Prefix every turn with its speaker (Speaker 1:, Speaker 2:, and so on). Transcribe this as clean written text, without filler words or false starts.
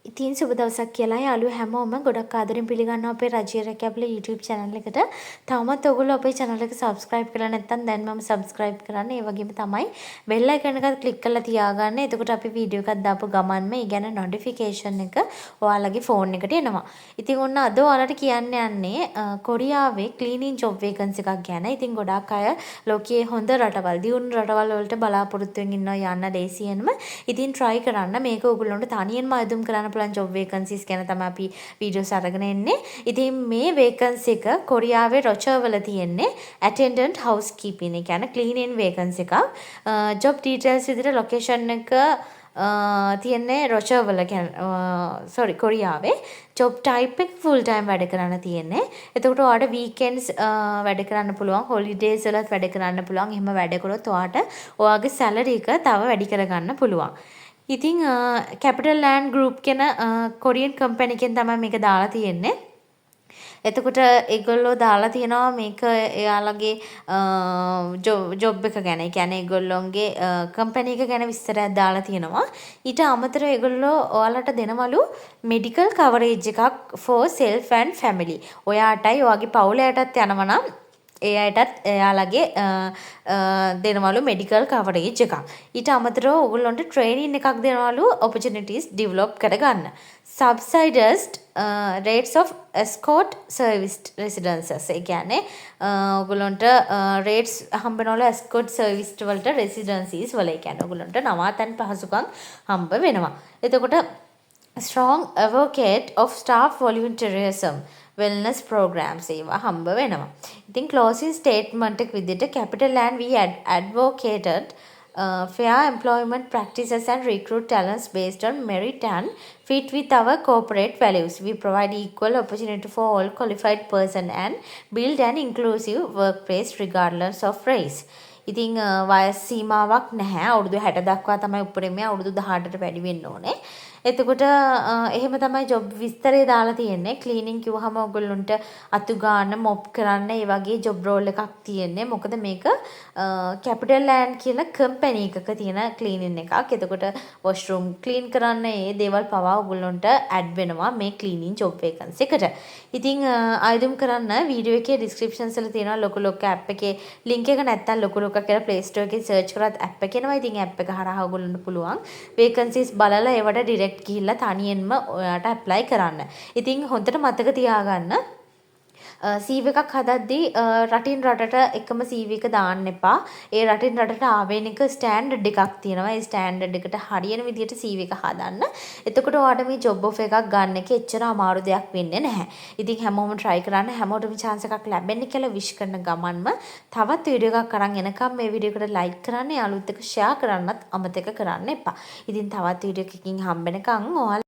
Speaker 1: ඉතින් සුබ දවසක් කියලා යාළුවෝ හැමෝම ගොඩක් ආදරෙන් පිළිගන්නවා අපේ රජය රැකියාපල YouTube channel එකට. තවමත් ඔයගොල්ලෝ අපේ channel එක subscribe කරලා නැත්නම් දැන් මම subscribe කරන්න. ඒ වගේම තමයි bell icon එකත් click කරලා තියාගන්න. එතකොට අපි වීඩියෝ එකක් දාපු ගමන්ම ඒ ගැන notification එක ඔයාලගේ phone එකට එනවා. ඉතින් ඔන්න අද ඔයාලට කියන්න යන්නේ කොරියාවේ cleaning job vacancy එකක් ගැන. ඉතින් ගොඩාක් අය ලෝකයේ හොඳ රටවල්, දියුණු රටවල් වලට බලාපොරොත්තු වෙමින් ඉන්නවා යන්න ලේසියෙන්ම. ඉතින් try කරන්න මේක ඔයගොල්ලන්ට තනියෙන්ම අයදුම් කරන්න පුළුවන් job vacancies ගැන තමයි අපි වීඩියෝස් අරගෙන එන්නේ. ඉතින් මේ vacancy එක කොරියාවේ රොචර් වල තියෙන්නේ attendant housekeeping. ඒ කියන්නේ cleaning vacancy එකක්. job details විදිහට location එක තියෙන්නේ රොචර් වල කියන්නේ කොරියාවේ. job type එක full time වැඩ කරන්න තියෙන්නේ. එතකොට ඔයාලට weekends වැඩ කරන්න පුළුවන්, holidays වලත් වැඩ කරන්න පුළුවන්. එහෙම වැඩ කරොත් ඔයාලට ඔයාගේ salary එක තව වැඩි කරගන්න පුළුවන්. ඉතින් කැපිටල් ලෑන්ඩ් ගෲප් කියන කොරියන් කම්පැනි එකෙන් තමයි මේක දාලා තියෙන්නේ. එතකොට ඒගොල්ලෝ දාලා තියෙනවා මේක එයාලගේ ජොබ් එක ගැන. ඒ කියන්නේ ඒගොල්ලොන්ගේ කම්පැනි එක ගැන විස්තරයක් දාලා තියෙනවා. ඊට අමතරව ඒගොල්ලෝ ඔයාලට දෙනවලු මෙඩිකල් කවරේජ් එකක් for self and family. ඔයාටයි ඔයාගේ පවුලයටත් යනවා නම් ඒ අයටත් එයාලගේ දෙනවලු මෙඩිකල් කවරේජ් එකක්. ඊට අමතරව ඔයගොල්ලන්ට ට්‍රේනින් එකක් දෙනවලු opportunities develop කරගන්න. Subsidized rates of escort service residences. ඒ කියන්නේ ඔයගොල්ලන්ට rates හම්බෙනවලු escort service වලට residencies වල. ඒ කියන්නේ ඔයගොල්ලන්ට නවාතැන් පහසුකම් හම්බ වෙනවා. එතකොට strong advocate of staff volunteerism wellness programs ඒවා හම්බ වෙනවා. ඉතින් closing statement එක විදිහට capital and we advocated fair employment practices and recruit talents based on merit and fit with our corporate values. We provide equal opportunity for all qualified person and build an inclusive workplace regardless of race. ඉතින් වයස් සීමාවක් නැහැ. අවුරුදු 60 දක්වා තමයි උපරිමය. අවුරුදු 18ට වැඩි වෙන්න ඕනේ. එතකොට එහෙම තමයි ජොබ් විස්තරය දාලා තියෙන්නේ. ක්ලීනින් කිව්වහම ඔයගොල්ලන්ට අතු ගන්න, මොප් කරන්න, ඒ වගේ ජොබ් රෝල් එකක් තියෙන්නේ. මොකද මේක කැපිටල් ලෑන්ඩ් කියලා කම්පැනි එකක තියෙන ක්ලීනින් එකක්. එතකොට වොෂ්රූම් ක්ලීන් කරන්න ඒ දේවල් පවා ඔයගොල්ලන්ට ඇඩ් වෙනවා මේ ක්ලීනින් ජොබ් වේකන්සි එකට. ඉතින් ආයුධම් කරන්න වීඩියෝ එකේ ඩිස්ක්‍රිප්ෂන්ස් වල තියෙනවා ලොකු ලොකු ඇප් එකේ ලින්ක් එක නැත්තම් ලොකු ලොකු කියලා Play Store එකේ සර්ච් කරත් ඇප් එක එනවා. ඉතින් ඇප් එක හරහා ඔයගොල්ලන්ට පුළුවන් වේකන්සිස් බලලා ඒවට ඩිරෙක්ට් ගිහිල්ලා තනියෙන්ම ඔයාට ඇප්ලයි කරන්න. ඉතින් හොඳට මතක තියාගන්න CV එකක් හදද්දී රටින් රටට එකම CV එක දාන්න එපා. ඒ රටින් රටට ආවේනික ස්ටෑන්ඩඩ් එකක් තියෙනවා. ඒ ස්ටෑන්ඩඩ් එකට හරියන විදිහට CV එක හදන්න. එතකොට ඔයාලට මේ ජොබ් ඔෆර් එකක් ගන්න එක එච්චර අමාරු දෙයක් වෙන්නේ නැහැ. ඉතින් හැමෝම try කරන්න. හැමෝටම chance එකක් ලැබෙන්න කියලා wish කරන ගමන්ම තවත් වීඩියෝ එකක් අරන් එනකම් මේ වීඩියෝ එකට like කරන්න, යාළුවොත් එක්ක share කරන්නත් අමතක කරන්න එපා. ඉතින් තවත් වීඩියෝ එකකින් හම්බෙනකම් ඔයාලා